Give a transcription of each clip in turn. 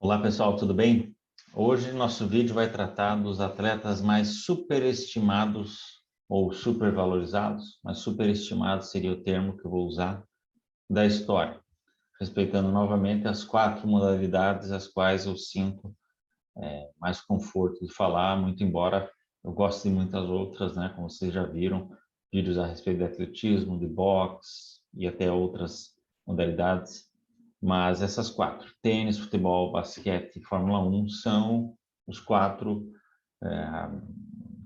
Olá pessoal, tudo bem? Hoje nosso vídeo vai tratar dos atletas mais superestimados ou supervalorizados, mas superestimados seria o termo que eu vou usar, da história, respeitando novamente as 4 modalidades as quais eu sinto mais conforto de falar, muito embora eu goste de muitas outras, né? Como vocês já viram, vídeos a respeito de atletismo, de boxe e até outras modalidades. Mas essas 4, tênis, futebol, basquete e Fórmula 1, são os 4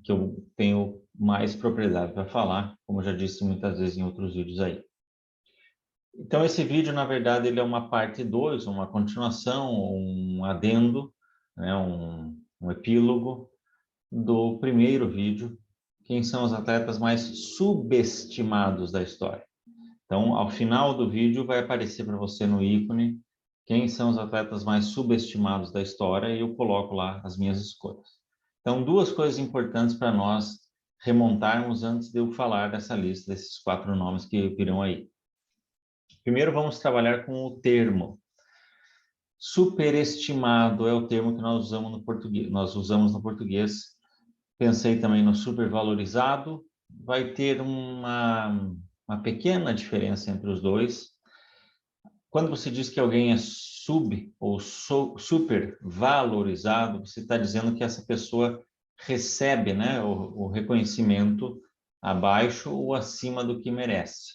que eu tenho mais propriedade para falar, como eu já disse muitas vezes em outros vídeos aí. Então esse vídeo, na verdade, ele é uma parte 2, uma continuação, um adendo, né, um epílogo do primeiro vídeo, quem são os atletas mais subestimados da história. Então, ao final do vídeo, vai aparecer para você no ícone quem são os atletas mais subestimados da história e eu coloco lá as minhas escolhas. Então, 2 coisas importantes para nós remontarmos antes de eu falar dessa lista, desses 4 nomes que virão aí. Primeiro, vamos trabalhar com o termo. Superestimado é o termo que nós usamos no português. Pensei também no supervalorizado. Vai ter uma pequena diferença entre os dois. Quando você diz que alguém é sub ou super valorizado, você está dizendo que essa pessoa recebe, né, o reconhecimento abaixo ou acima do que merece.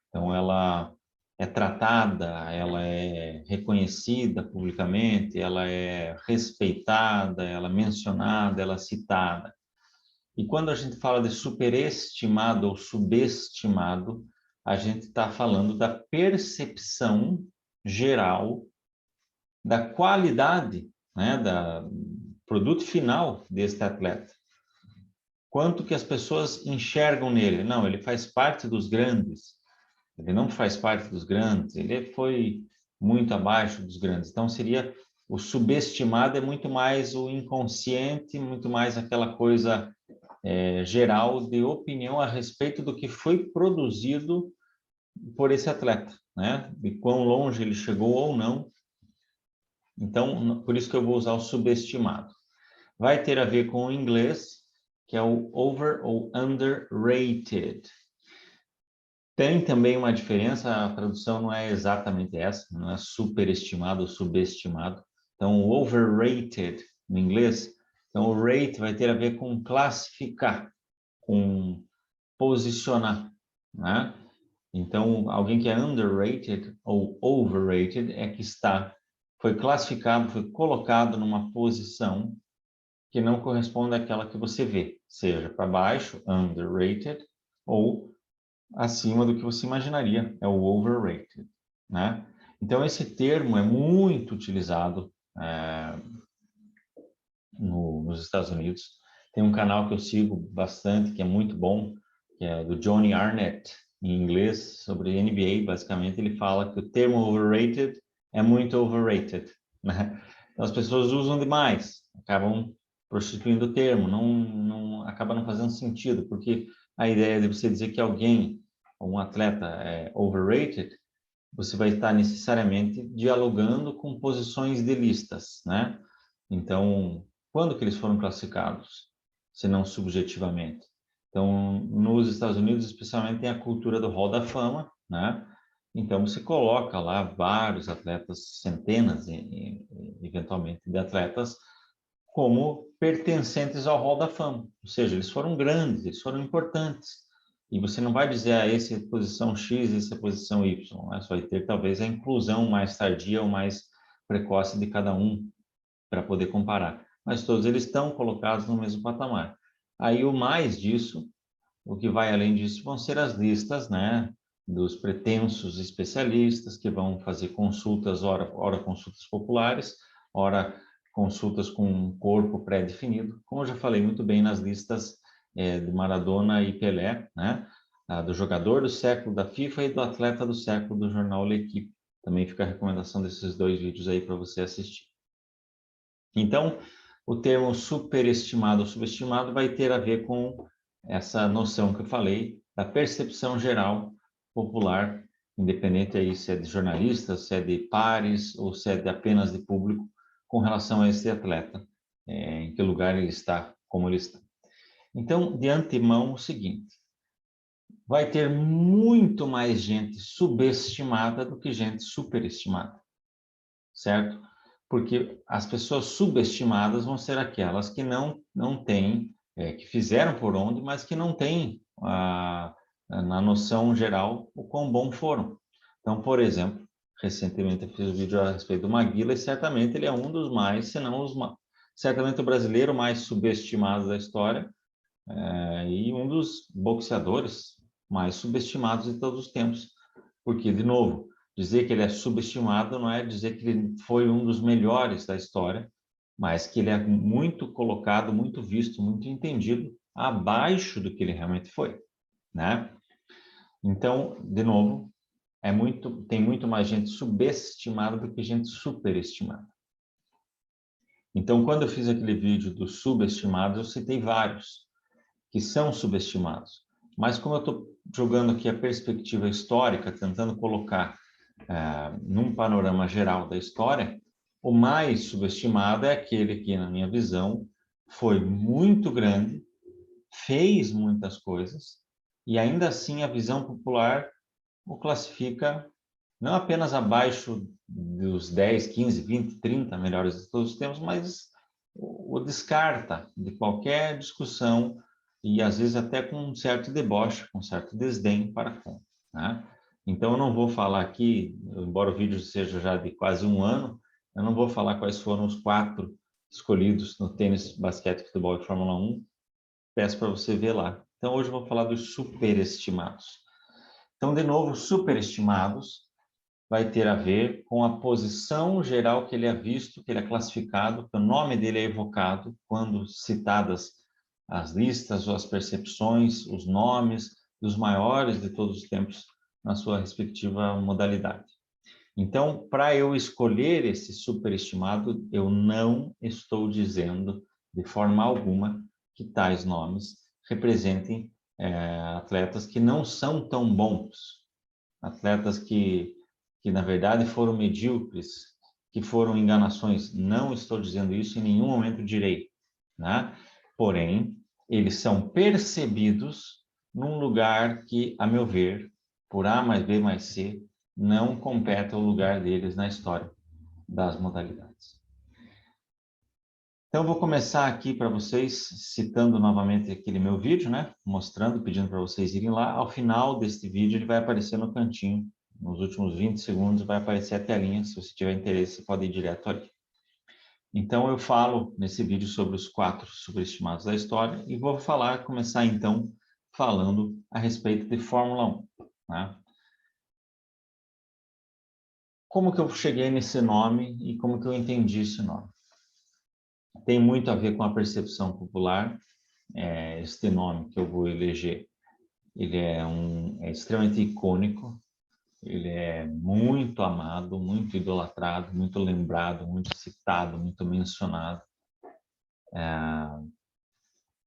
Então, ela é tratada, ela é reconhecida publicamente, ela é respeitada, ela é mencionada, ela é citada. E quando a gente fala de superestimado ou subestimado, a gente está falando da percepção geral da qualidade, né, da produto final deste atleta. Quanto que as pessoas enxergam nele? Não, ele faz parte dos grandes. Ele não faz parte dos grandes. Ele foi muito abaixo dos grandes. Então, seria o subestimado é muito mais o inconsciente, muito mais aquela coisa geral de opinião a respeito do que foi produzido por esse atleta, né? De quão longe ele chegou ou não. Então, por isso que eu vou usar o subestimado. Vai ter a ver com o inglês, que é o over ou underrated. Tem também uma diferença, a tradução não é exatamente essa, não é superestimado ou subestimado. Então, o overrated no inglês, então o rate vai ter a ver com classificar, com posicionar, né? Então, alguém que é underrated ou overrated é que foi classificado, foi colocado numa posição que não corresponde àquela que você vê, seja para baixo, underrated, ou acima do que você imaginaria, é o overrated, né? Então, esse termo é muito utilizado nos Estados Unidos. Tem um canal que eu sigo bastante, que é muito bom, que é do Johnny Arnett, em inglês, sobre NBA. Basicamente, ele fala que o termo overrated é muito overrated, né? Então, as pessoas usam demais, acabam prostituindo o termo, acaba não fazendo sentido, porque a ideia de você dizer que alguém, um atleta, é overrated, você vai estar necessariamente dialogando com posições de listas, né? Então, quando que eles foram classificados, se não subjetivamente? Então, nos Estados Unidos, especialmente, tem a cultura do Hall da Fama, né? Então, você coloca lá vários atletas, centenas, eventualmente, de atletas, como pertencentes ao Hall da Fama. Ou seja, eles foram grandes, eles foram importantes. E você não vai dizer, essa é a posição X, essa é a posição Y. Né? Você vai ter, talvez, a inclusão mais tardia ou mais precoce de cada um para poder comparar. Mas todos eles estão colocados no mesmo patamar. Aí, o mais disso, o que vai além disso, vão ser as listas, né, dos pretensos especialistas que vão fazer consultas, ora consultas populares, ora consultas com um corpo pré-definido, como eu já falei muito bem nas listas de Maradona e Pelé, né, do jogador do século da FIFA e do atleta do século do jornal L'Equipe. Também fica a recomendação desses 2 vídeos aí para você assistir. Então, o termo superestimado ou subestimado vai ter a ver com essa noção que eu falei, da percepção geral popular, independente aí se é de jornalistas, se é de pares ou se é de apenas de público, com relação a esse atleta, em que lugar ele está, como ele está. Então, de antemão, o seguinte, vai ter muito mais gente subestimada do que gente superestimada, certo? Porque as pessoas subestimadas vão ser aquelas que não têm, que fizeram por onde, mas que não têm, na noção geral, o quão bom foram. Então, por exemplo, recentemente eu fiz um vídeo a respeito do Maguila e certamente ele é um dos mais, se não certamente o brasileiro mais subestimado da história, e um dos boxeadores mais subestimados de todos os tempos. Porque, de novo, dizer que ele é subestimado não é dizer que ele foi um dos melhores da história, mas que ele é muito colocado, muito visto, muito entendido abaixo do que ele realmente foi, né? Então, de novo, tem muito mais gente subestimada do que gente superestimada. Então, quando eu fiz aquele vídeo dos subestimados, eu citei vários que são subestimados. Mas como eu estou jogando aqui a perspectiva histórica, tentando colocar num panorama geral da história, o mais subestimado é aquele que, na minha visão, foi muito grande, fez muitas coisas, e ainda assim a visão popular o classifica não apenas abaixo dos 10, 15, 20, 30 melhores de todos os tempos, mas o descarta de qualquer discussão e às vezes até com um certo deboche, com um certo desdém para com, né? Então eu não vou falar aqui, embora o vídeo seja já de quase um ano, eu não vou falar quais foram os 4 escolhidos no tênis, basquete, futebol e Fórmula 1, peço para você ver lá. Então hoje eu vou falar dos superestimados. Então, de novo, superestimados vai ter a ver com a posição geral que ele é visto, que ele é classificado, que o nome dele é evocado quando citadas as listas ou as percepções, os nomes dos maiores de todos os tempos na sua respectiva modalidade. Então, para eu escolher esse superestimado, eu não estou dizendo de forma alguma que tais nomes representem atletas que não são tão bons, atletas que na verdade foram medíocres, que foram enganações. Não estou dizendo isso, em nenhum momento direi, né? Porém, eles são percebidos num lugar que, a meu ver, por A mais B mais C, não compete ao lugar deles na história das modalidades. Então, eu vou começar aqui para vocês, citando novamente aquele meu vídeo, né? Mostrando, pedindo para vocês irem lá. Ao final deste vídeo, ele vai aparecer no cantinho. Nos últimos 20 segundos vai aparecer a telinha. Se você tiver interesse, você pode ir direto ali. Então, eu falo nesse vídeo sobre os 4 superestimados da história e vou começar então, falando a respeito de Fórmula 1, né? Como que eu cheguei nesse nome e como que eu entendi esse nome? Tem muito a ver com a percepção popular. Este nome que eu vou eleger, ele é extremamente icônico, ele é muito amado, muito idolatrado, muito lembrado, muito citado, muito mencionado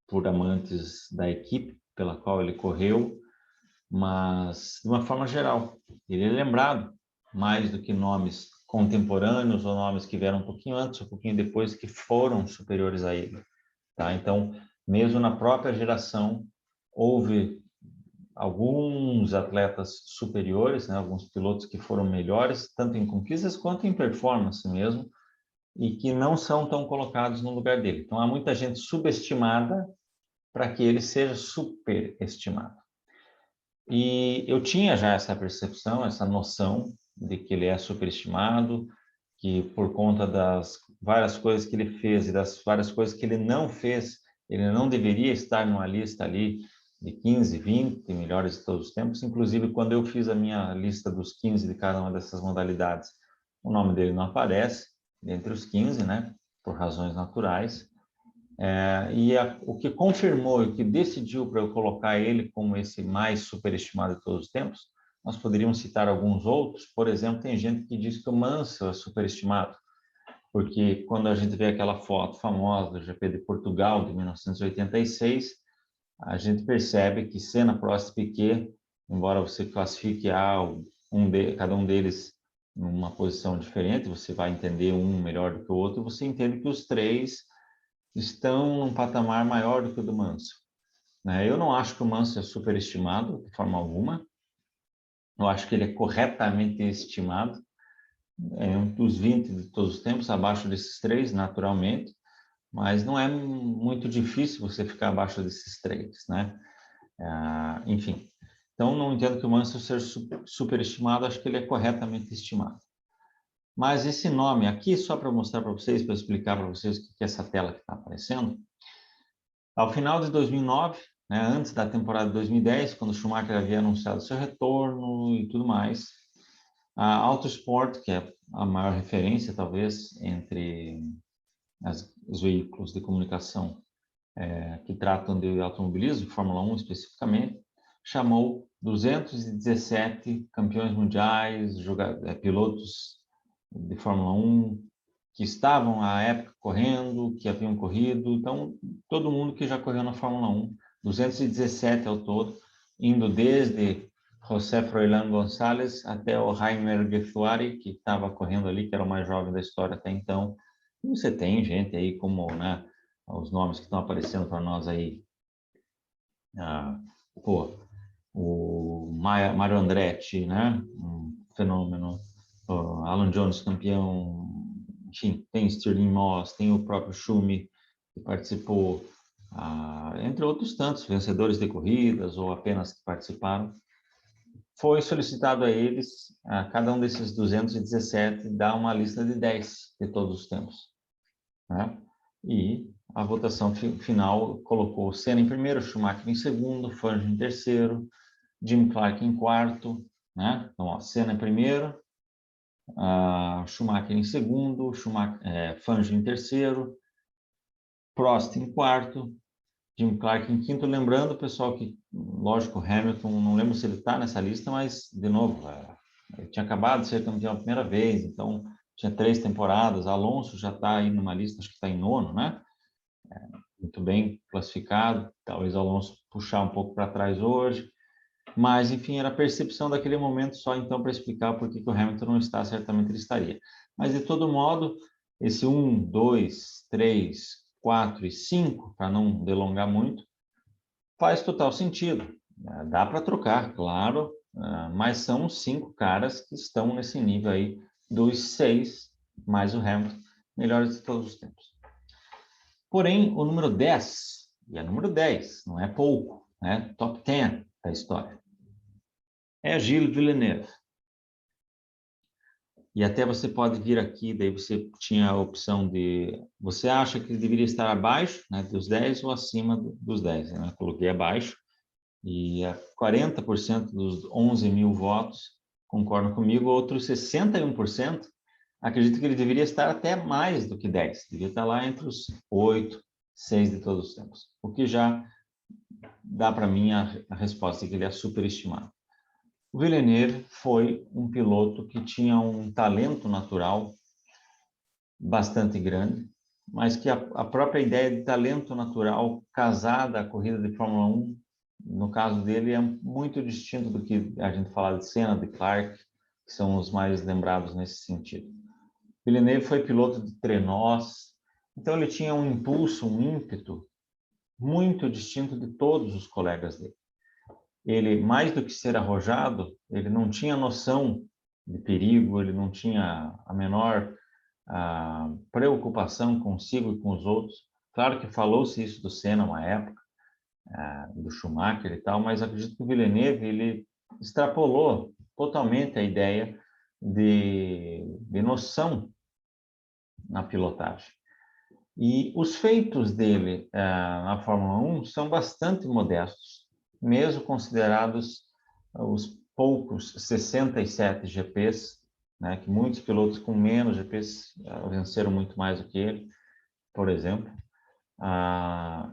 por amantes da equipe pela qual ele correu, mas de uma forma geral, ele é lembrado mais do que nomes contemporâneos ou nomes que vieram um pouquinho antes, um pouquinho depois, que foram superiores a ele, tá? Então, mesmo na própria geração, houve alguns atletas superiores, né, alguns pilotos que foram melhores, tanto em conquistas quanto em performance mesmo, e que não são tão colocados no lugar dele. Então, há muita gente subestimada para que ele seja superestimado. E eu tinha já essa percepção, essa noção de que ele é superestimado, que por conta das várias coisas que ele fez e das várias coisas que ele não fez, ele não deveria estar numa lista ali de 15, 20 melhores de todos os tempos. Inclusive, quando eu fiz a minha lista dos 15 de cada uma dessas modalidades, o nome dele não aparece entre os 15, né? Por razões naturais. O que confirmou e o que decidiu para eu colocar ele como esse mais superestimado de todos os tempos, nós poderíamos citar alguns outros. Por exemplo, tem gente que diz que o Mansell é superestimado, porque quando a gente vê aquela foto famosa do GP de Portugal de 1986, a gente percebe que Senna, Prost e Piquet, embora você classifique cada um deles numa posição diferente, você vai entender um melhor do que o outro, você entende que os três estão num patamar maior do que o do Mansell, né? Eu não acho que o Mansell é superestimado de forma alguma, eu acho que ele é corretamente estimado, é um dos 20 de todos os tempos, abaixo desses três, naturalmente, mas não é muito difícil você ficar abaixo desses três, né? Enfim, então não entendo que o Mansell seja superestimado, acho que ele é corretamente estimado. Mas esse nome aqui, só para mostrar para vocês, para explicar para vocês o que é essa tela que está aparecendo, ao final de 2009, né, antes da temporada de 2010, quando o Schumacher havia anunciado seu retorno e tudo mais, a Autosport, que é a maior referência, talvez, entre os veículos de comunicação que tratam de automobilismo, Fórmula 1 especificamente, chamou 217 campeões mundiais, pilotos de Fórmula 1 que estavam à época correndo, que haviam corrido, então todo mundo que já correu na Fórmula 1, 217 ao todo, indo desde José Froilán Gonçalves até o Jaime Guethuari, que estava correndo ali, que era o mais jovem da história até então. E você tem gente aí como, né, os nomes que estão aparecendo para nós aí, o Mario Andretti, né, um fenômeno, Alan Jones campeão, enfim, tem Stirling Moss, tem o próprio Schumi, que participou, entre outros tantos vencedores de corridas ou apenas que participaram. Foi solicitado a eles, a cada um desses 217, dar uma lista de 10 de todos os tempos, né? E a votação final colocou Senna em primeiro, Schumacher em segundo, Fangio em terceiro, Jim Clark em quarto, né? Então, ó, Senna em primeiro, Schumacher em segundo, Fangio em terceiro, Prost em quarto, Jim Clark em quinto. Lembrando, pessoal, que, lógico, Hamilton, não lembro se ele está nessa lista, mas, de novo, ele tinha acabado de ser campeão a primeira vez, então tinha 3 temporadas. Alonso já está aí numa lista, acho que está em nono, né? Muito bem classificado, talvez Alonso puxar um pouco para trás hoje. Mas, enfim, era a percepção daquele momento só, então, para explicar por que o Hamilton não está, certamente ele estaria. Mas, de todo modo, esse 1, 2, 3, 4 e 5, para não delongar muito, faz total sentido. Dá para trocar, claro, mas são 5 caras que estão nesse nível aí dos 6, mais o Hamilton, melhores de todos os tempos. Porém, o número 10, e é número 10, não é pouco, né? Top 10 da história, é Gilles Villeneuve. E até você pode vir aqui, daí você tinha a opção de... Você acha que ele deveria estar abaixo, né, dos 10 ou acima dos 10? Né? Eu coloquei abaixo e 40% dos 11 mil votos concordam comigo, outros 61% acreditam que ele deveria estar até mais do que 10. Deveria estar lá entre os 8, 6 de todos os tempos. O que já dá para mim a resposta de que ele é superestimado. O Villeneuve foi um piloto que tinha um talento natural bastante grande, mas que a própria ideia de talento natural casada à corrida de Fórmula 1, no caso dele, é muito distinto do que a gente fala de Senna, de Clark, que são os mais lembrados nesse sentido. Villeneuve foi piloto de trenós, então ele tinha um impulso, um ímpeto muito distinto de todos os colegas dele. Ele, mais do que ser arrojado, ele não tinha noção de perigo, ele não tinha a menor preocupação consigo e com os outros. Claro que falou-se isso do Senna uma época, do Schumacher e tal, mas acredito que o Villeneuve, ele extrapolou totalmente a ideia de noção na pilotagem. E os feitos dele na Fórmula 1 são bastante modestos, mesmo considerados os poucos 67 GPs, né, que muitos pilotos com menos GPs venceram muito mais do que ele, por exemplo.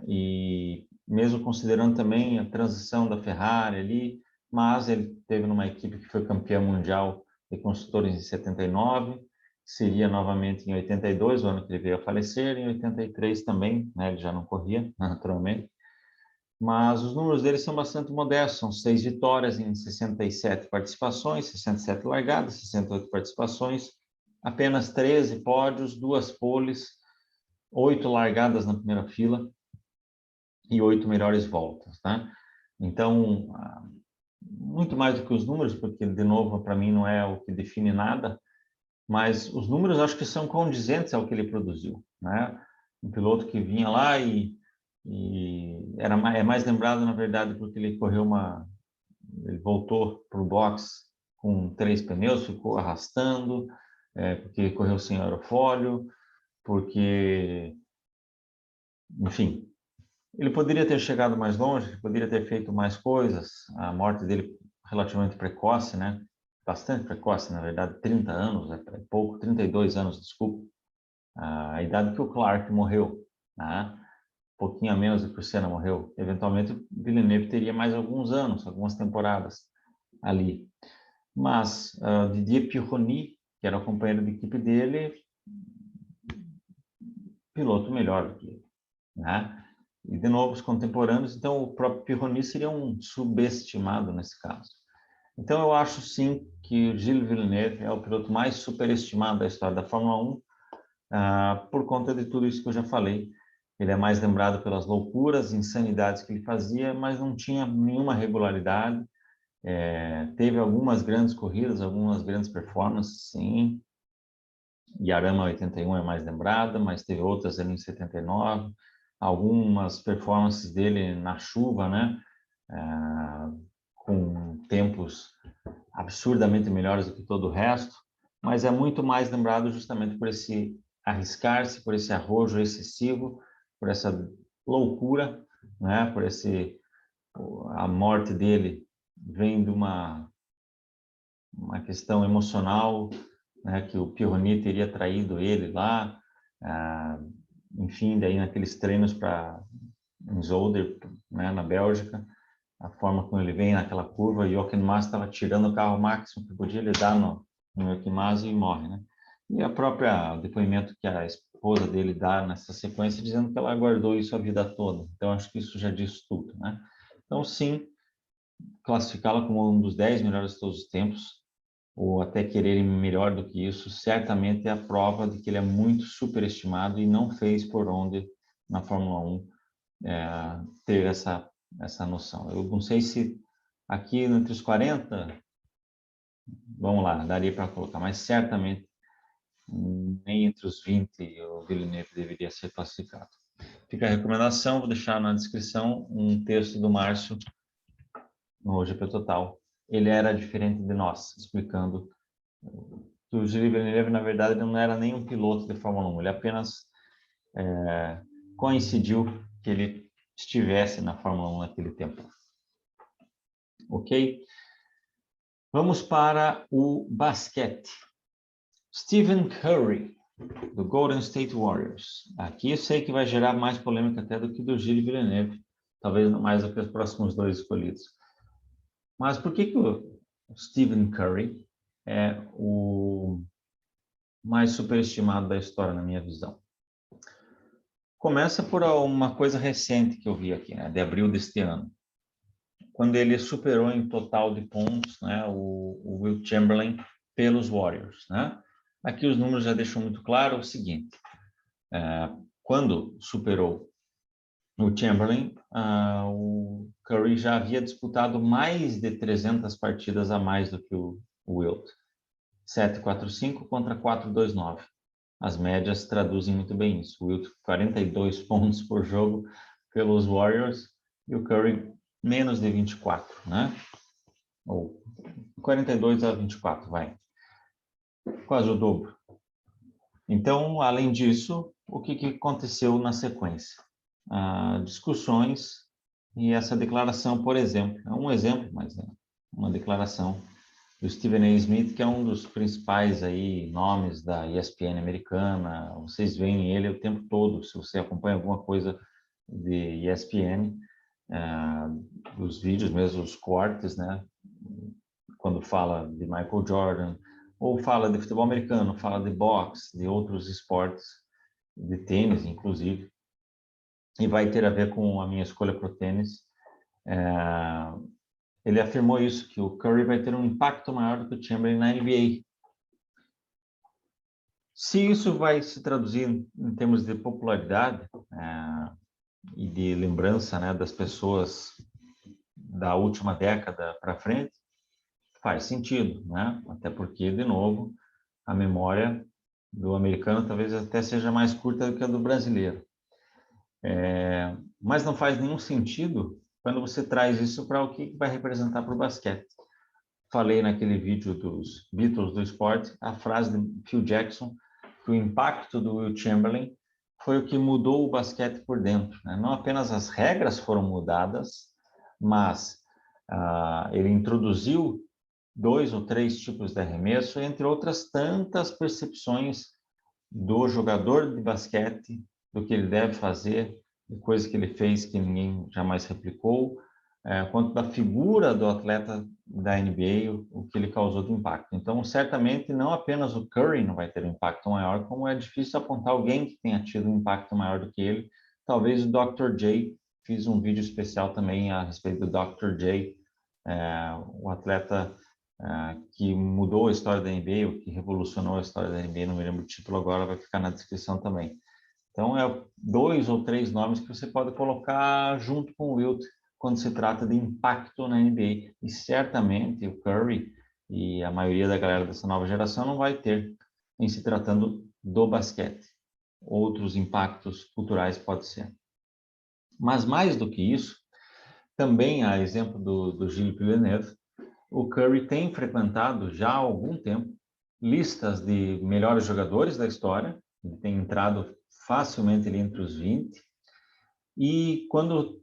E mesmo considerando também a transição da Ferrari ali, mas ele teve numa equipe que foi campeã mundial de construtores em 79, seria novamente em 82, o ano que ele veio a falecer, em 83 também, né, ele já não corria, naturalmente. mas os números dele são bastante modestos, são 6 vitórias em 67 participações, 67 largadas, 68 participações, apenas 13 pódios, 2 poles, 8 largadas na primeira fila e 8 melhores voltas, tá? Então, muito mais do que os números, porque, de novo, para mim não é o que define nada, mas os números acho que são condizentes ao que ele produziu, né? Um piloto que vinha lá e é mais lembrado, na verdade, porque ele ele voltou para o box com 3 pneus, ficou arrastando, porque ele correu sem aerofólio, porque, enfim, ele poderia ter chegado mais longe, ele poderia ter feito mais coisas. A morte dele relativamente precoce, né? Bastante precoce, na verdade, 30 anos, é pouco, 32 anos, desculpa. A idade que o Clark morreu, né? Um pouquinho a menos do que o Senna morreu. Eventualmente, o Villeneuve teria mais alguns anos, algumas temporadas ali. Mas Didier Pironi, que era o companheiro de equipe dele, piloto melhor do que ele, né? E, de novo, os contemporâneos, então o próprio Pironi seria um subestimado nesse caso. Então, eu acho, sim, que o Gilles Villeneuve é o piloto mais superestimado da história da Fórmula 1, por conta de tudo isso que eu já falei. Ele é mais lembrado pelas loucuras, insanidades que ele fazia, mas não tinha nenhuma regularidade. Teve algumas grandes corridas, algumas grandes performances, sim. Yarama 81 é mais lembrada, mas teve outras ali em 79. Algumas performances dele na chuva, né? Com tempos absurdamente melhores do que todo o resto, mas é muito mais lembrado justamente por esse arriscar-se, por esse arrojo excessivo, por essa loucura, né? A morte dele vem de uma questão emocional, né? Que o Pironi teria traído ele lá, enfim, daí naqueles treinos em Zolder, né? Na Bélgica, a forma como ele vem naquela curva, e o Jochen Mass estava tirando o carro máximo que podia lhe dar no Jochen Mass e morre, né? E o depoimento que a esposa dele dá nessa sequência, dizendo que ela aguardou isso a vida toda. Então, acho que isso já diz tudo, né? Então, sim, classificá-la como um dos 10 melhores de todos os tempos, ou até querer melhor do que isso, certamente é a prova de que ele é muito superestimado e não fez por onde na Fórmula 1 ter essa noção. Eu não sei se aqui entre os 40, vamos lá, daria para colocar, mas certamente nem entre os 20 o Villeneuve deveria ser classificado. Fica a recomendação, vou deixar na descrição um texto do Márcio no GP Total. Ele era diferente de nós, explicando que o Gilles Villeneuve, na verdade, não era nem um piloto de Fórmula 1, ele apenas coincidiu que ele estivesse na Fórmula 1 naquele tempo. Ok? Vamos para o basquete. Stephen Curry, do Golden State Warriors. Aqui eu sei que vai gerar mais polêmica até do que do Gilles Villeneuve, talvez mais do que os próximos dois escolhidos. Mas por que o Stephen Curry é o mais superestimado da história, na minha visão? Começa por uma coisa recente que eu vi aqui, né, de abril deste ano, quando ele superou em total de pontos, né, o Wilt Chamberlain pelos Warriors, né? Aqui os números já deixam muito claro o seguinte: quando superou o Chamberlain, o Curry já havia disputado mais de 300 partidas a mais do que o Wilt. 7,45 contra 4,29. As médias traduzem muito bem isso. O Wilt 42 pontos por jogo pelos Warriors e o Curry menos de 24, né? Ou 42 a 24, vai. Quase o dobro. Então, além disso, o que aconteceu na sequência? Discussões e essa declaração, por exemplo, é um exemplo, mas é uma declaração do Stephen A. Smith, que é um dos principais aí nomes da ESPN americana. Vocês veem ele o tempo todo, se você acompanha alguma coisa de ESPN, os vídeos mesmo, os cortes, né? Quando fala de Michael Jordan, ou fala de futebol americano, fala de boxe, de outros esportes, de tênis, inclusive, e vai ter a ver com a minha escolha para o tênis, Ele afirmou isso, que o Curry vai ter um impacto maior do que o Chamberlain na NBA. Se isso vai se traduzir em termos de popularidade e de lembrança, né, das pessoas da última década para frente, faz sentido, né? Até porque, de novo, a memória do americano talvez até seja mais curta do que a do brasileiro. Mas não faz nenhum sentido quando você traz isso para o que vai representar para o basquete. Falei naquele vídeo dos Beatles do esporte, a frase de Phil Jackson, que o impacto do Wilt Chamberlain foi o que mudou o basquete por dentro, né? Não apenas as regras foram mudadas, mas ele introduziu 2 ou 3 tipos de arremesso, entre outras tantas percepções do jogador de basquete, do que ele deve fazer, de coisas que ele fez que ninguém jamais replicou, quanto da figura do atleta da NBA, o que ele causou de impacto. Então, certamente, não apenas o Curry não vai ter um impacto maior, como é difícil apontar alguém que tenha tido um impacto maior do que ele. Talvez o Dr. J, fiz um vídeo especial também a respeito do Dr. J, o atleta que mudou a história da NBA, o que revolucionou a história da NBA, não me lembro o título agora, vai ficar na descrição também. Então, 2 ou 3 nomes que você pode colocar junto com o Wilt quando se trata de impacto na NBA. E certamente o Curry e a maioria da galera dessa nova geração não vai ter em se tratando do basquete. Outros impactos culturais pode ser. Mas mais do que isso, também a exemplo do Gilles Villeneuve, o Curry tem frequentado já há algum tempo listas de melhores jogadores da história, ele tem entrado facilmente ali entre os 20, e quando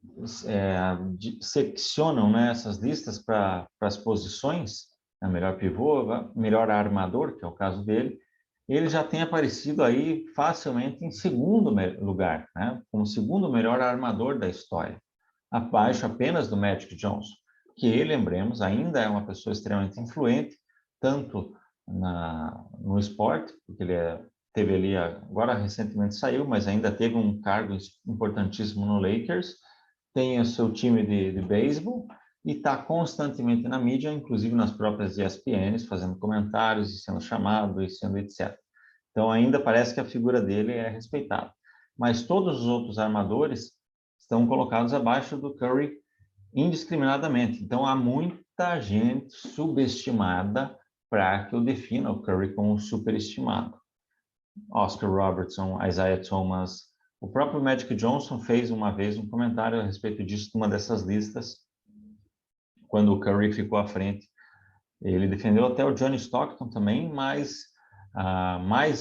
seccionam, né, essas listas para as posições, melhor pivô, melhor armador, que é o caso dele, ele já tem aparecido aí facilmente em segundo lugar, né, como segundo melhor armador da história, abaixo apenas do Magic Johnson, que, lembremos, ainda é uma pessoa extremamente influente, tanto no esporte, porque ele teve ali, agora recentemente saiu, mas ainda teve um cargo importantíssimo no Lakers, tem o seu time de beisebol e está constantemente na mídia, inclusive nas próprias ESPNs, fazendo comentários e sendo chamado e sendo etc. Então ainda parece que a figura dele é respeitada. Mas todos os outros armadores estão colocados abaixo do Curry indiscriminadamente. Então há muita gente subestimada para que eu defina o Curry como superestimado. Oscar Robertson, Isaiah Thomas, o próprio Magic Johnson fez uma vez um comentário a respeito disso numa dessas listas, quando o Curry ficou à frente. Ele defendeu até o John Stockton também, mas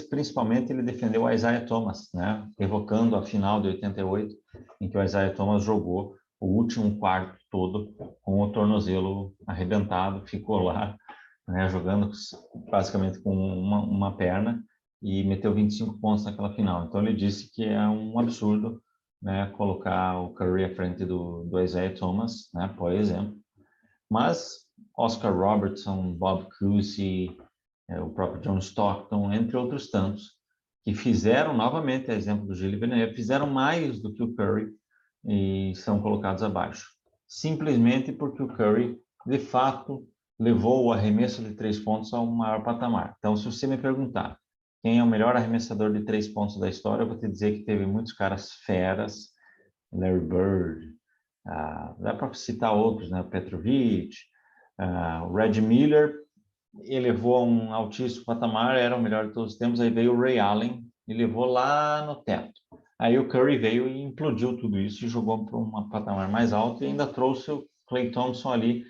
principalmente ele defendeu o Isaiah Thomas, né? Evocando a final de 88, em que o Isaiah Thomas jogou o último quarto todo com o tornozelo arrebentado, ficou lá, né, jogando basicamente com uma perna e meteu 25 pontos naquela final. Então ele disse que é um absurdo, né, colocar o Curry à frente do Isaiah Thomas, né, por exemplo. Mas Oscar Robertson, Bob Cousy, o próprio John Stockton, entre outros tantos, que fizeram, novamente, a exemplo do Gilles Villeneuve, fizeram mais do que o Curry e são colocados abaixo. Simplesmente porque o Curry, de fato, levou o arremesso de 3 pontos ao maior patamar. Então, se você me perguntar quem é o melhor arremessador de 3 pontos da história, eu vou te dizer que teve muitos caras feras, Larry Bird, dá para citar outros, né? Petrovic, o Red Miller, elevou a um altíssimo patamar, era o melhor de todos os tempos, aí veio o Ray Allen e levou lá no teto. Aí o Curry veio e implodiu tudo isso e jogou para um patamar mais alto e ainda trouxe o Klay Thompson ali,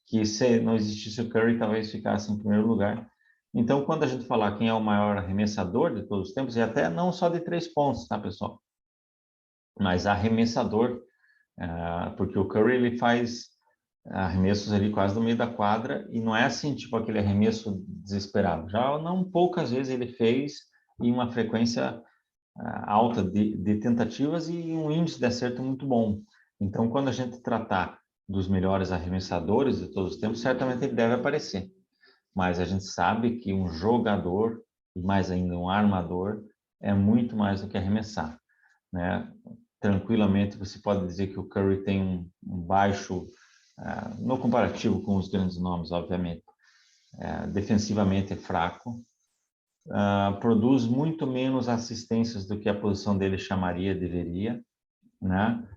que se não existisse o Curry, talvez ficasse em primeiro lugar. Então, quando a gente falar quem é o maior arremessador de todos os tempos, e até não só de 3 pontos, tá, pessoal? Mas arremessador, porque o Curry ele faz arremessos ali quase no meio da quadra e não é assim, tipo aquele arremesso desesperado. Já não poucas vezes ele fez em uma frequência alta de tentativas e um índice de acerto muito bom. Então, quando a gente tratar dos melhores arremessadores de todos os tempos, certamente ele deve aparecer. Mas a gente sabe que um jogador, e mais ainda um armador, é muito mais do que arremessar, né? tranquilamente você pode dizer que o Curry tem um baixo, no comparativo com os grandes nomes, obviamente. Defensivamente é fraco, produz muito menos assistências do que a posição dele chamaria, deveria, né?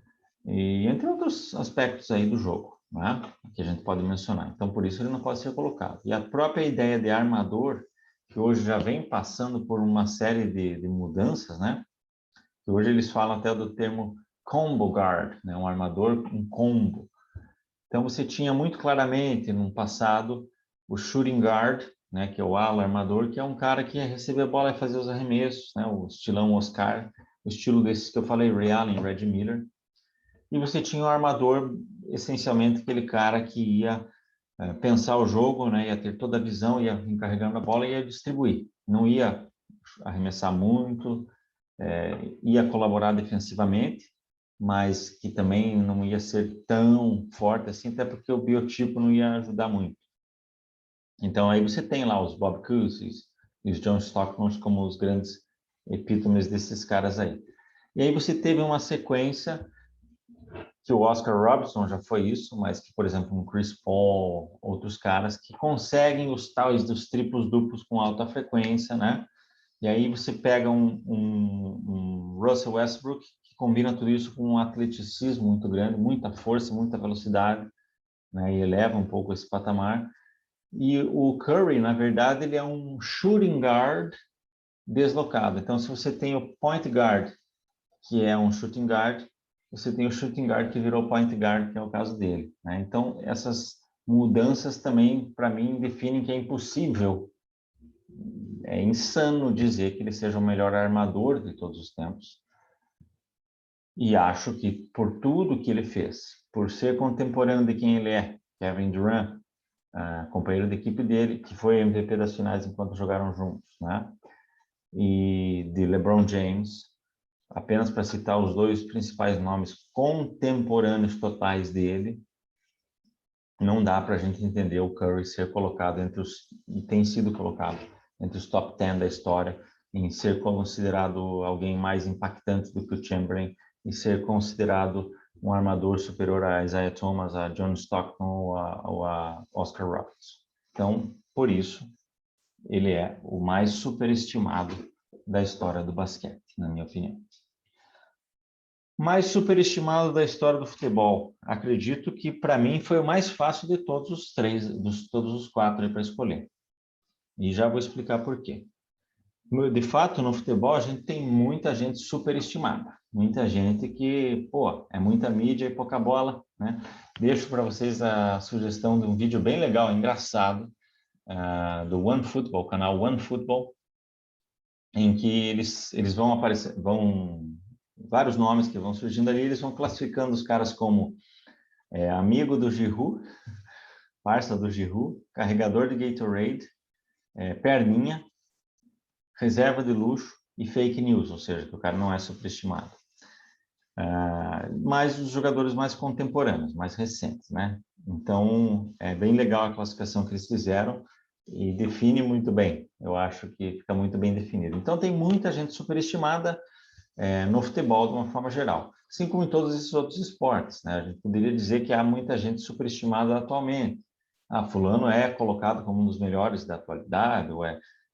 E entre outros aspectos aí do jogo, né? Que a gente pode mencionar. Então, por isso ele não pode ser colocado. E a própria ideia de armador, que hoje já vem passando por uma série de mudanças, né? Que hoje eles falam até do termo combo guard, né? Um armador, um combo. Então, você tinha muito claramente, no passado, o shooting guard, né, que é o ala armador, que é um cara que ia receber a bola e fazer os arremessos, né, o estilão Oscar, o estilo desses que eu falei, Ray Allen, Reggie Miller. E você tinha o armador, essencialmente aquele cara que ia pensar o jogo, né, ia ter toda a visão, ia encarregando a bola e ia distribuir. Não ia arremessar muito, ia colaborar defensivamente, mas que também não ia ser tão forte assim, até porque o biotipo não ia ajudar muito. Então, aí você tem lá os Bob Cousy e os John Stockton como os grandes epítomes desses caras aí. E aí você teve uma sequência que o Oscar Robertson já foi isso, mas que, por exemplo, um Chris Paul, outros caras que conseguem os tais dos triplos duplos com alta frequência, né? E aí você pega um Russell Westbrook que combina tudo isso com um atleticismo muito grande, muita força, muita velocidade, né? E eleva um pouco esse patamar. E o Curry, na verdade, ele é um shooting guard deslocado. Então, se você tem o point guard, que é um shooting guard, você tem o shooting guard que virou point guard, que é o caso dele, né? Então, essas mudanças também, para mim, definem que é impossível, é insano dizer que ele seja o melhor armador de todos os tempos. E acho que por tudo que ele fez, por ser contemporâneo de quem ele é, Kevin Durant, companheiro de equipe dele, que foi MVP das finais enquanto jogaram juntos, né? E de LeBron James, apenas para citar os dois principais nomes contemporâneos totais dele, não dá para a gente entender o Curry ser colocado entre os, e tem sido colocado entre os top 10 da história, em ser considerado alguém mais impactante do que o Chamberlain, e ser considerado um armador superior a Isaiah Thomas, a John Stockton ou a Oscar Robertson. Então, por isso, ele é o mais superestimado da história do basquete, na minha opinião. Mais superestimado da história do futebol. Acredito que, para mim, foi o mais fácil de todos os três, todos os quatro para escolher. E já vou explicar por quê. De fato, no futebol, a gente tem muita gente superestimada. Muita gente que, pô, é muita mídia e pouca bola, né? Deixo para vocês a sugestão de um vídeo bem legal, engraçado, do OneFootball, canal OneFootball, em que eles vão aparecer, vários nomes que vão surgindo ali, eles vão classificando os caras como amigo do Giroud, parça do Giroud, carregador de Gatorade, perninha, reserva de luxo e fake news, ou seja, que o cara não é superestimado. Mas os jogadores mais contemporâneos, mais recentes, né? Então, é bem legal a classificação que eles fizeram e define muito bem. Eu acho que fica muito bem definido. Então, tem muita gente superestimada no futebol de uma forma geral, assim como em todos esses outros esportes, né? A gente poderia dizer que há muita gente superestimada atualmente. Fulano é colocado como um dos melhores da atualidade,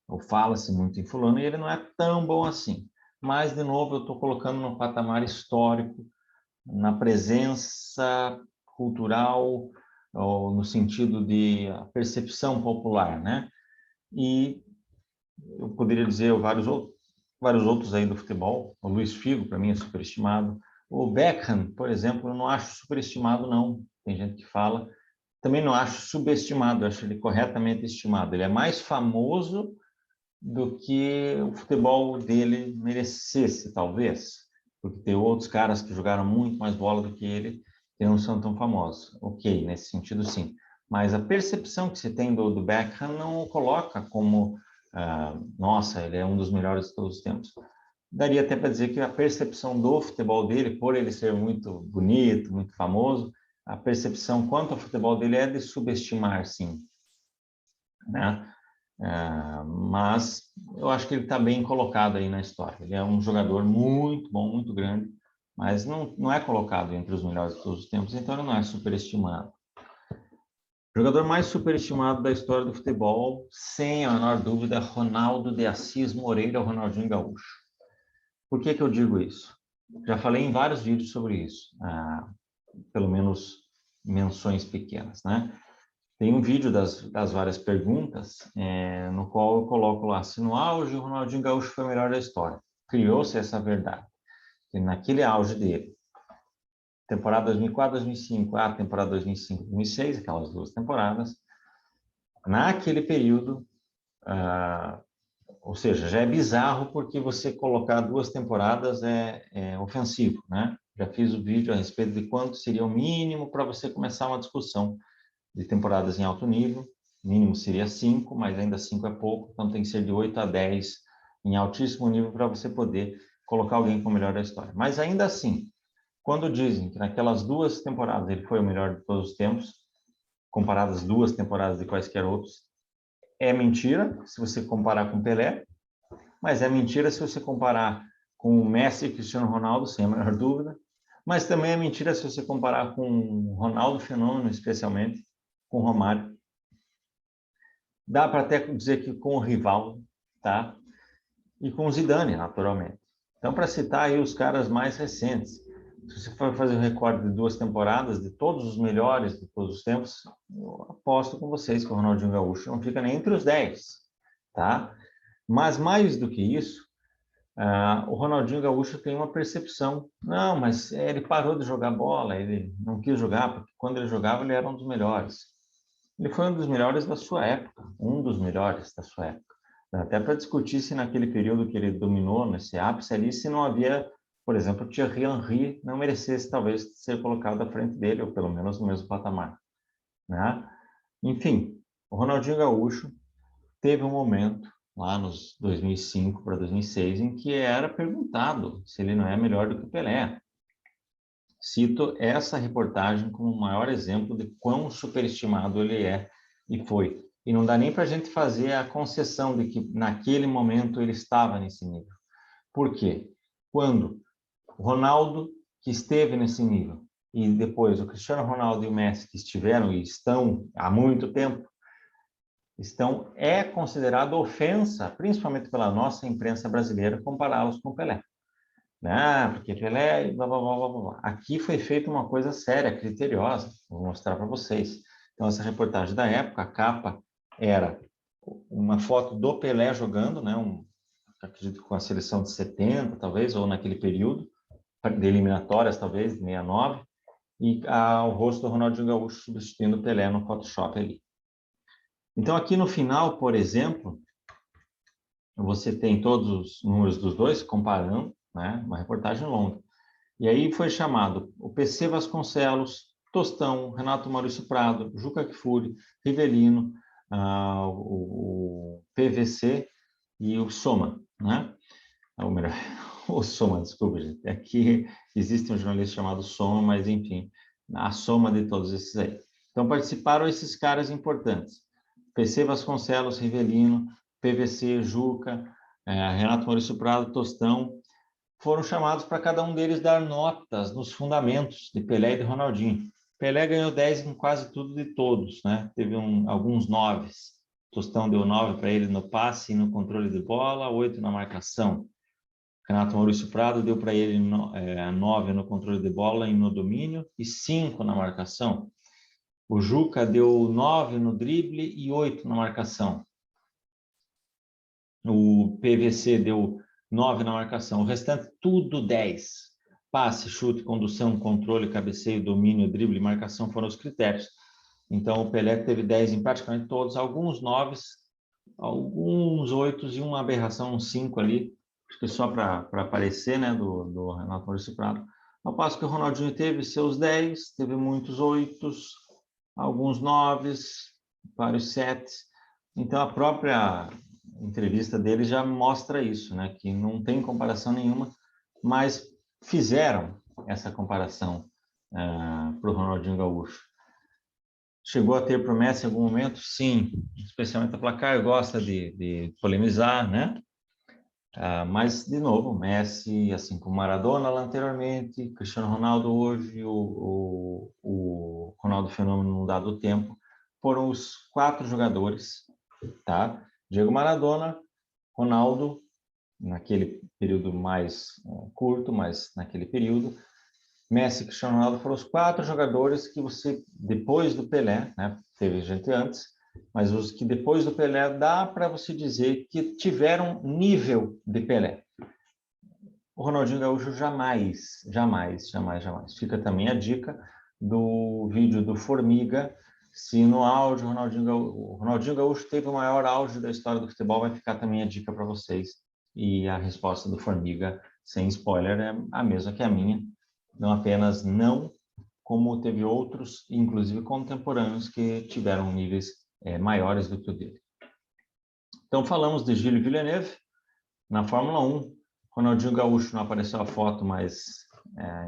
ou fala-se muito em fulano, e ele não é tão bom assim. Mas, de novo, eu estou colocando no patamar histórico, na presença cultural, ou no sentido de percepção popular, né? E eu poderia dizer vários outros aí do futebol. O Luiz Figo, para mim, é superestimado. O Beckham, por exemplo, eu não acho superestimado, não. Tem gente que fala. Também não acho subestimado, eu acho ele corretamente estimado. Ele é mais famoso do que o futebol dele merecesse, talvez. Porque tem outros caras que jogaram muito mais bola do que ele e não são tão famosos. Ok, nesse sentido, sim. Mas a percepção que se tem do Beckham não o coloca como nossa, ele é um dos melhores de todos os tempos. Daria até para dizer que a percepção do futebol dele, por ele ser muito bonito, muito famoso, a percepção quanto ao futebol dele é de subestimar, sim, né? Mas eu acho que ele está bem colocado aí na história. Ele é um jogador muito bom, muito grande, mas não é colocado entre os melhores de todos os tempos, então ele não é superestimado. O jogador mais superestimado da história do futebol, sem a menor dúvida, Ronaldo de Assis Moreira, Ronaldinho Gaúcho. Por que eu digo isso? Já falei em vários vídeos sobre isso, pelo menos menções pequenas, né? Tem um vídeo das várias perguntas, no qual eu coloco lá, se no auge o Ronaldinho Gaúcho foi o melhor da história. Criou-se essa verdade, que naquele auge dele, temporada 2004, 2005, a temporada 2005, 2006, aquelas duas temporadas, naquele período, ou seja, já é bizarro porque você colocar duas temporadas é ofensivo, né? Já fiz o vídeo a respeito de quanto seria o mínimo para você começar uma discussão de temporadas em alto nível. O mínimo seria 5, mas ainda 5 é pouco, então tem que ser de 8 a 10 em altíssimo nível para você poder colocar alguém com o melhor da história. Mas ainda assim, quando dizem que naquelas duas temporadas ele foi o melhor de todos os tempos, comparadas às duas temporadas de quaisquer outros, é mentira se você comparar com Pelé, mas é mentira se você comparar com Messi e Cristiano Ronaldo, sem a menor dúvida, mas também é mentira se você comparar com Ronaldo Fenômeno, especialmente, com Romário. Dá para até dizer que com o Rivaldo, tá? E com o Zidane, naturalmente. Então, para citar aí os caras mais recentes, se você for fazer um recorde de duas temporadas, de todos os melhores de todos os tempos, eu aposto com vocês que o Ronaldinho Gaúcho não fica nem entre os 10, tá? Mas mais do que isso, o Ronaldinho Gaúcho tem uma percepção. Não, mas ele parou de jogar bola, ele não quis jogar, porque quando ele jogava ele era um dos melhores. Ele foi um dos melhores da sua época, um dos melhores da sua época. Até para discutir se naquele período que ele dominou, nesse ápice ali, se não havia, por exemplo, o Thierry Henry não merecesse talvez ser colocado à frente dele, ou pelo menos no mesmo patamar, né? Enfim, o Ronaldinho Gaúcho teve um momento lá nos 2005 para 2006 em que era perguntado se ele não é melhor do que o Pelé. Cito essa reportagem como o maior exemplo de quão superestimado ele é e foi. E não dá nem para a gente fazer a concessão de que naquele momento ele estava nesse nível. Por quê? Quando o Ronaldo, que esteve nesse nível, e depois o Cristiano Ronaldo e o Messi, que estiveram e estão há muito tempo, é considerado ofensa, principalmente pela nossa imprensa brasileira, compará-los com Pelé. Porque Pelé, blá, blá, blá, blá, blá. Aqui foi feita uma coisa séria, criteriosa, vou mostrar para vocês. Então, essa reportagem da época, a capa era uma foto do Pelé jogando, né? Acredito com a seleção de 70, talvez, ou naquele período, de eliminatórias, talvez, de 69, e o rosto do Ronaldinho Gaúcho substituindo o Pelé no Photoshop ali. Então, aqui no final, por exemplo, você tem todos os números dos dois comparando, né? Uma reportagem longa. E aí foi chamado o PC Vasconcelos, Tostão, Renato Maurício Prado, Juca Kfouri, Rivelino, o PVC e o Soma, né? Ou melhor, o Soma, desculpa, gente. Aqui existe um jornalista chamado Soma, mas enfim, a soma de todos esses aí. Então participaram esses caras importantes. PC Vasconcelos, Rivelino, PVC, Juca, Renato Maurício Prado, Tostão, foram chamados para cada um deles dar notas nos fundamentos de Pelé e de Ronaldinho. Pelé ganhou 10 em quase tudo de todos, né? Teve alguns 9. Tostão deu 9 para ele no passe e no controle de bola, 8 na marcação. Renato Maurício Prado deu para ele 9 no controle de bola e no domínio e 5 na marcação. O Juca deu 9 no drible e 8 na marcação. O PVC deu 9 na marcação. O restante, tudo 10. Passe, chute, condução, controle, cabeceio, domínio, drible, marcação foram os critérios. Então, o Pelé teve 10 em praticamente todos, alguns 9, alguns 8 e uma aberração, uns 5 ali, acho que só para aparecer, né, do Renato Maurício Prado. Ao passo que o Ronaldinho teve seus 10, teve muitos 8, alguns 9, vários 7. Então, a própria entrevista dele já mostra isso, né? Que não tem comparação nenhuma, mas fizeram essa comparação para o Ronaldinho Gaúcho. Chegou a ter promessa em algum momento? Sim, especialmente a Placar gosta de polemizar, né? Mas, de novo, Messi, assim como Maradona lá anteriormente, Cristiano Ronaldo hoje, o Ronaldo Fenômeno num dado tempo, foram os 4 jogadores, tá? Diego Maradona, Ronaldo, naquele período mais curto, mas naquele período, Messi e Cristiano Ronaldo foram os 4 jogadores que você, depois do Pelé, né? Teve gente antes, mas os que depois do Pelé dá para você dizer que tiveram nível de Pelé. O Ronaldinho Gaúcho jamais, jamais, jamais, jamais. Fica também a dica do vídeo do Formiga. Se no auge o Ronaldinho Gaúcho teve o maior auge da história do futebol, vai ficar também a dica para vocês. E a resposta do Formiga, sem spoiler, é a mesma que a minha. Não apenas não, como teve outros, inclusive contemporâneos, que tiveram níveis maiores do que o dele. Então, falamos de Gilles Villeneuve na Fórmula 1. Ronaldinho Gaúcho não apareceu a foto, mas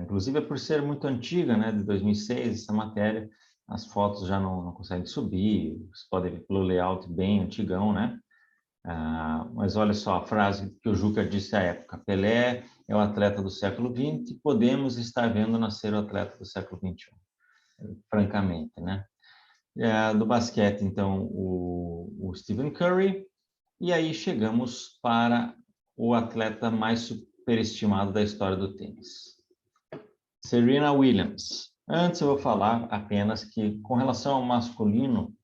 inclusive é por ser muito antiga, né, de 2006, essa matéria, as fotos já não conseguem subir, você pode ver pelo layout bem antigão, né? Mas olha só a frase que o Juca disse à época: Pelé é o atleta do século XX, podemos estar vendo nascer o atleta do século XXI, francamente, né? Do basquete, então, o Stephen Curry, e aí chegamos para o atleta mais superestimado da história do tênis, Serena Williams. Antes eu vou falar apenas que, com relação ao masculino,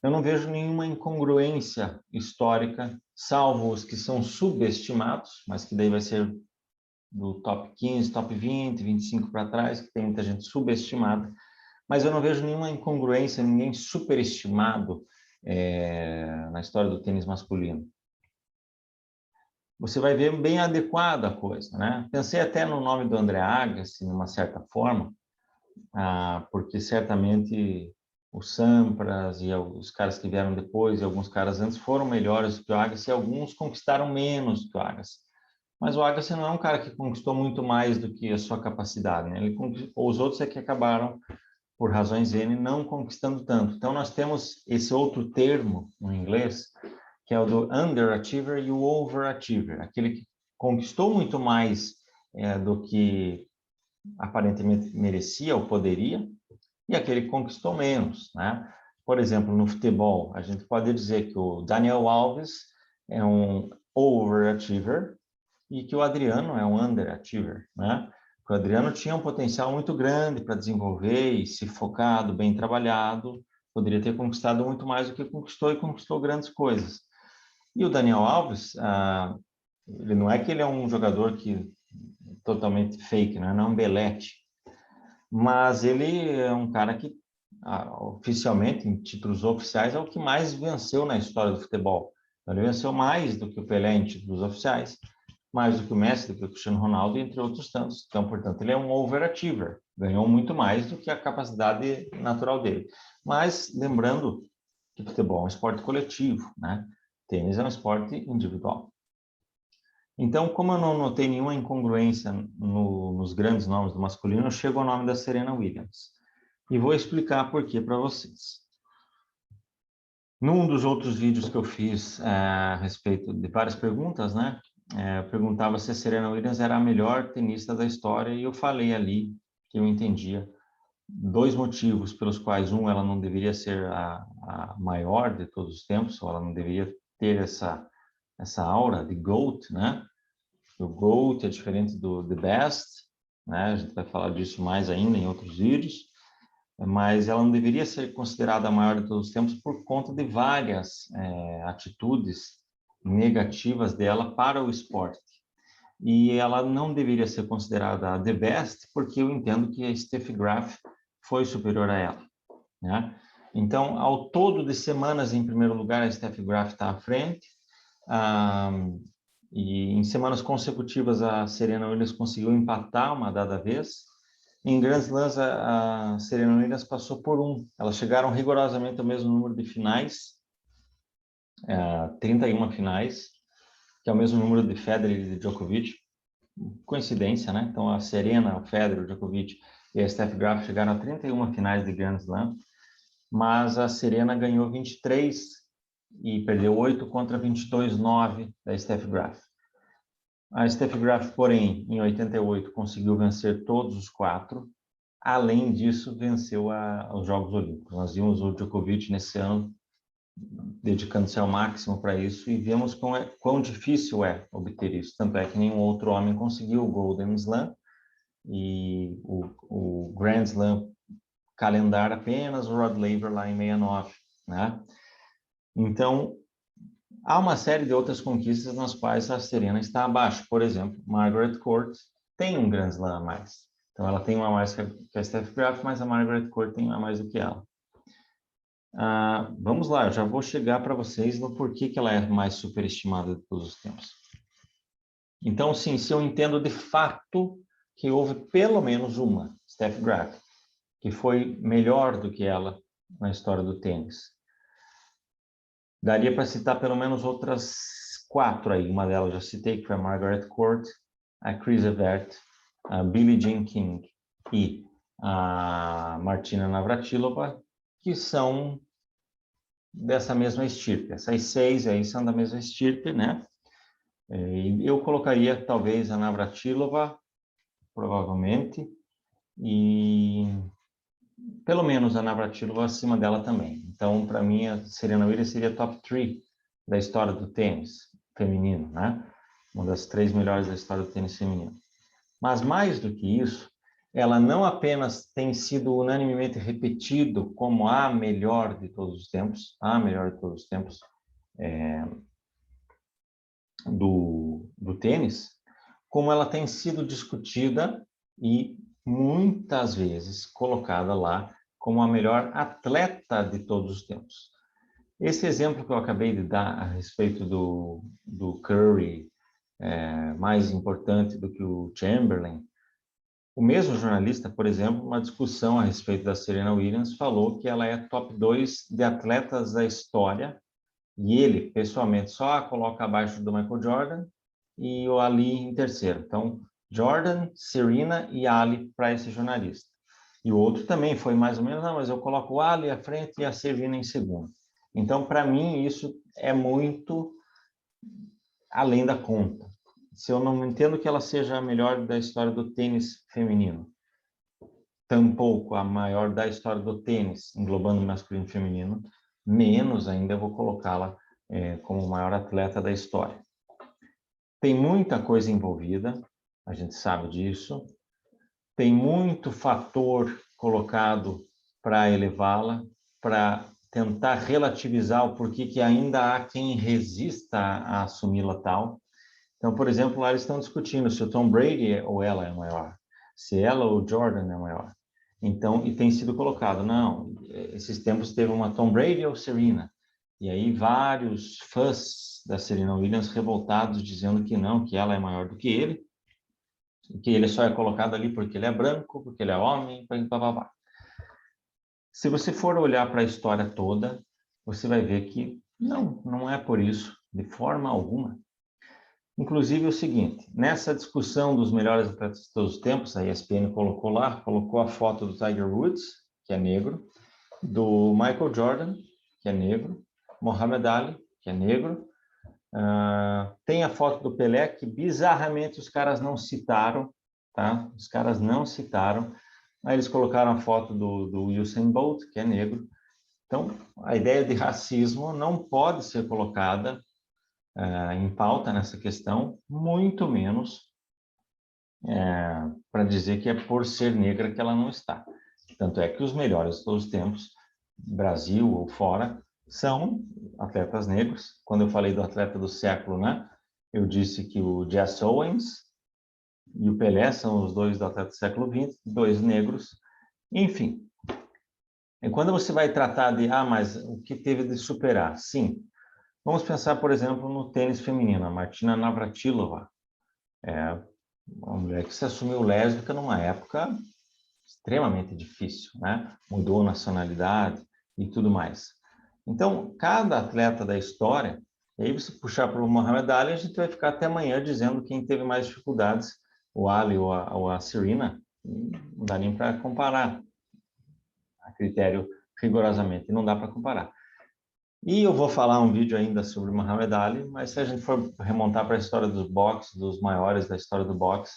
eu não vejo nenhuma incongruência histórica, salvo os que são subestimados, mas que daí vai ser do top 15, top 20, 25 para trás, que tem muita gente subestimada, mas eu não vejo nenhuma incongruência, ninguém superestimado na história do tênis masculino. Você vai ver bem adequada a coisa, né? Pensei até no nome do André Agassi, de uma certa forma, porque certamente o Sampras e os caras que vieram depois e alguns caras antes foram melhores do que o Agassi e alguns conquistaram menos do que o Agassi. Mas o Agassi não é um cara que conquistou muito mais do que a sua capacidade, né? Os outros é que acabaram, por razões N, não conquistando tanto. Então, nós temos esse outro termo no inglês, que é o do underachiever e o overachiever, aquele que conquistou muito mais do que aparentemente merecia ou poderia, e aquele que conquistou menos, né? Por exemplo, no futebol, a gente pode dizer que o Daniel Alves é um overachiever e que o Adriano é um underachiever, né? Porque o Adriano tinha um potencial muito grande para desenvolver e, se focado, bem trabalhado, poderia ter conquistado muito mais do que conquistou e conquistou grandes coisas. E o Daniel Alves, ele não é que ele é um jogador que totalmente fake, né? Não é um belete, mas ele é um cara que, oficialmente, em títulos oficiais, é o que mais venceu na história do futebol. Então, ele venceu mais do que o Pelé em títulos oficiais, mais do que o Messi, do que o Cristiano Ronaldo, entre outros tantos. Então, portanto, ele é um overachiever, ganhou muito mais do que a capacidade natural dele. Mas, lembrando que futebol é um esporte coletivo, né? Tênis é um esporte individual. Então, como eu não notei nenhuma incongruência nos grandes nomes do masculino, eu chego ao nome da Serena Williams. E vou explicar por quê para vocês. Num dos outros vídeos que eu fiz a respeito de várias perguntas, né? Eu perguntava se a Serena Williams era a melhor tenista da história e eu falei ali que eu entendia 2 motivos pelos quais, ela não deveria ser a maior de todos os tempos, ou ela não deveria ter essa aura de GOAT, né? O GOAT é diferente do The Best, né? A gente vai falar disso mais ainda em outros vídeos, mas ela não deveria ser considerada a maior de todos os tempos por conta de várias atitudes negativas dela para o esporte. E ela não deveria ser considerada a The Best porque eu entendo que a Steffi Graf foi superior a ela, né? Então, ao todo de semanas, em primeiro lugar, a Steffi Graf está à frente. E em semanas consecutivas, a Serena Williams conseguiu empatar uma dada vez. Em Grand Slams, a Serena Williams passou por 1. Elas chegaram rigorosamente ao mesmo número de finais, 31 finais, que é o mesmo número de Federer e de Djokovic. Coincidência, né? Então, a Serena, o Federer, o Djokovic e a Steffi Graf chegaram a 31 finais de Grand Slam, mas a Serena ganhou 23 e perdeu 8 contra 22-9 da Steffi Graf. A Steffi Graf, porém, em 88, conseguiu vencer todos os 4. Além disso, venceu os Jogos Olímpicos. Nós vimos o Djokovic nesse ano dedicando-se ao máximo para isso e vemos quão difícil é obter isso. Tanto é que nenhum outro homem conseguiu o Golden Slam e o Grand Slam calendar apenas o Rod Laver lá em 69, né? Então, há uma série de outras conquistas nas quais a Serena está abaixo. Por exemplo, Margaret Court tem um Grand Slam a mais. Então, ela tem uma a mais que a Steffi Graf, mas a Margaret Court tem uma a mais do que ela. Vamos lá, eu já vou chegar para vocês no porquê que ela é mais superestimada de todos os tempos. Então, sim, se eu entendo de fato que houve pelo menos uma, Steffi Graf, que foi melhor do que ela na história do tênis. Daria para citar pelo menos outras 4 aí. Uma delas já citei, que foi a Margaret Court, a Chris Evert, a Billie Jean King e a Martina Navratilova, que são dessa mesma estirpe. Essas 6 aí são da mesma estirpe, né? Eu colocaria talvez a Navratilova, provavelmente, e pelo menos a Navratilova acima dela também. Então, para mim, a Serena Williams seria top 3 da história do tênis feminino, né? Uma das 3 melhores da história do tênis feminino. Mas mais do que isso, ela não apenas tem sido unanimemente repetido como a melhor de todos os tempos, do tênis, como ela tem sido discutida e muitas vezes colocada lá como a melhor atleta de todos os tempos. Esse exemplo que eu acabei de dar a respeito do Curry, mais importante do que o Chamberlain, o mesmo jornalista, por exemplo, uma discussão a respeito da Serena Williams, falou que ela é top 2 de atletas da história, e ele, pessoalmente, só a coloca abaixo do Michael Jordan e o Ali em terceiro. Então, Jordan, Serena e Ali para esse jornalista. E o outro também foi mais ou menos, não, mas eu coloco o Ali à frente e a Serena em segundo. Então, para mim, isso é muito além da conta. Se eu não entendo que ela seja a melhor da história do tênis feminino, tampouco a maior da história do tênis, englobando masculino e feminino, menos ainda eu vou colocá-la como o maior atleta da história. Tem muita coisa envolvida, a gente sabe disso, tem muito fator colocado para elevá-la, para tentar relativizar o porquê que ainda há quem resista a assumi-la tal. Então, por exemplo, lá eles estão discutindo se o Tom Brady ou ela é maior, se ela ou o Jordan é maior. Então, e tem sido colocado, não, esses tempos teve uma Tom Brady ou Serena. E aí vários fãs da Serena Williams revoltados dizendo que não, que ela é maior do que ele só é colocado ali porque ele é branco, porque ele é homem, blá. Se você for olhar para a história toda, você vai ver que não é por isso, de forma alguma. Inclusive o seguinte, nessa discussão dos melhores atletas de todos os tempos, a ESPN colocou a foto do Tiger Woods, que é negro, do Michael Jordan, que é negro, Muhammad Ali, que é negro, tem a foto do Pelé, que bizarramente os caras não citaram, tá? Os caras não citaram, aí eles colocaram a foto do Usain Bolt, que é negro. Então, a ideia de racismo não pode ser colocada em pauta nessa questão, muito menos para dizer que é por ser negra que ela não está. Tanto é que os melhores de todos os tempos, Brasil ou fora, são atletas negros. Quando eu falei do atleta do século, né, eu disse que o Jesse Owens e o Pelé são os dois do atleta do século XX, dois negros. Enfim, e quando você vai tratar de, mas o que teve de superar? Sim, vamos pensar, por exemplo, no tênis feminino, a Martina Navratilova. Uma mulher que se assumiu lésbica numa época extremamente difícil, né? Mudou nacionalidade e tudo mais. Então, cada atleta da história, e aí você puxar para o Muhammad Ali, a gente vai ficar até amanhã dizendo quem teve mais dificuldades, o Ali ou a Serena, não dá nem para comparar a critério rigorosamente, não dá para comparar. E eu vou falar um vídeo ainda sobre Muhammad Ali, mas se a gente for remontar para a história dos boxe, dos maiores da história do boxe,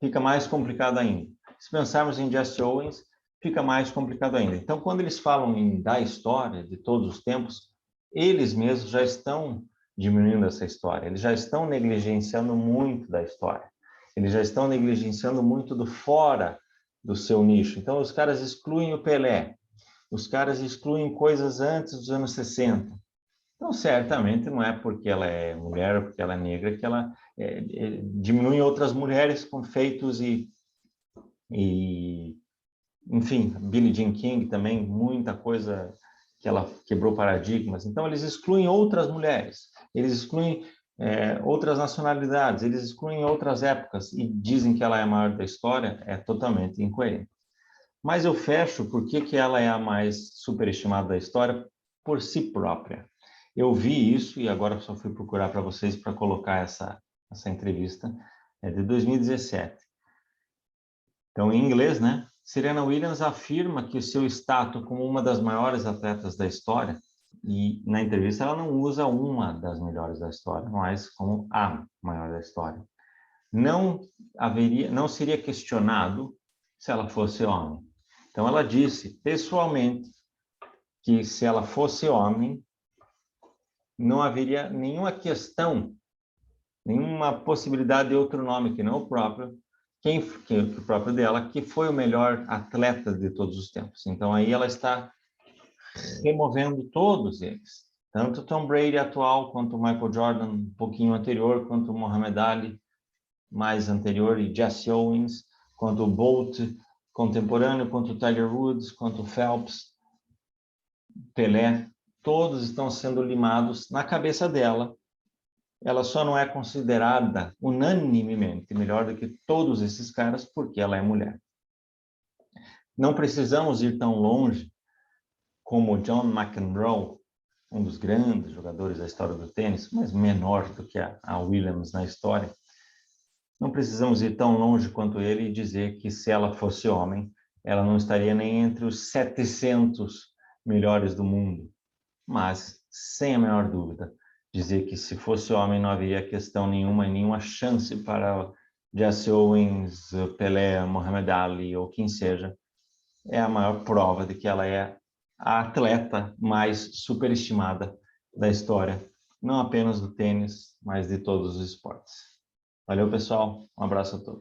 fica mais complicado ainda. Se pensarmos em Jesse Owens, fica mais complicado ainda. Então, quando eles falam da história de todos os tempos, eles mesmos já estão diminuindo essa história, eles já estão negligenciando muito da história, eles já estão negligenciando muito do fora do seu nicho. Então, os caras excluem o Pelé, os caras excluem coisas antes dos anos 60. Então, certamente não é porque ela é mulher ou porque ela é negra que ela diminui outras mulheres com feitos e, enfim, Billie Jean King também, muita coisa que ela quebrou paradigmas. Então, eles excluem outras mulheres, eles excluem outras nacionalidades, eles excluem outras épocas e dizem que ela é a maior da história, é totalmente incoerente. Mas eu fecho porque que ela é a mais superestimada da história por si própria. Eu vi isso e agora só fui procurar para vocês para colocar essa entrevista, é de 2017. Então, em inglês, né? Serena Williams afirma que o seu status como uma das maiores atletas da história, e na entrevista ela não usa uma das melhores da história, mas como a maior da história. Não seria questionado se ela fosse homem. Então, ela disse pessoalmente que se ela fosse homem, não haveria nenhuma questão, nenhuma possibilidade de outro nome que não o próprio, o próprio dela, que foi o melhor atleta de todos os tempos. Então, aí ela está removendo todos eles, tanto Tom Brady atual, quanto Michael Jordan um pouquinho anterior, quanto Muhammad Ali mais anterior, e Jesse Owens, quanto o Bolt contemporâneo, quanto o Tiger Woods, quanto o Phelps, Pelé, todos estão sendo limados na cabeça dela. Ela só não é considerada unanimemente melhor do que todos esses caras porque ela é mulher. Não precisamos ir tão longe como John McEnroe, um dos grandes jogadores da história do tênis, mas menor do que a Williams na história. Não precisamos ir tão longe quanto ele e dizer que se ela fosse homem, ela não estaria nem entre os 700 melhores do mundo. Mas, sem a menor dúvida, dizer que se fosse homem não haveria questão nenhuma, nenhuma chance para Jesse Owens, Pelé, Muhammad Ali ou quem seja, é a maior prova de que ela é a atleta mais superestimada da história, não apenas do tênis, mas de todos os esportes. Valeu, pessoal. Um abraço a todos.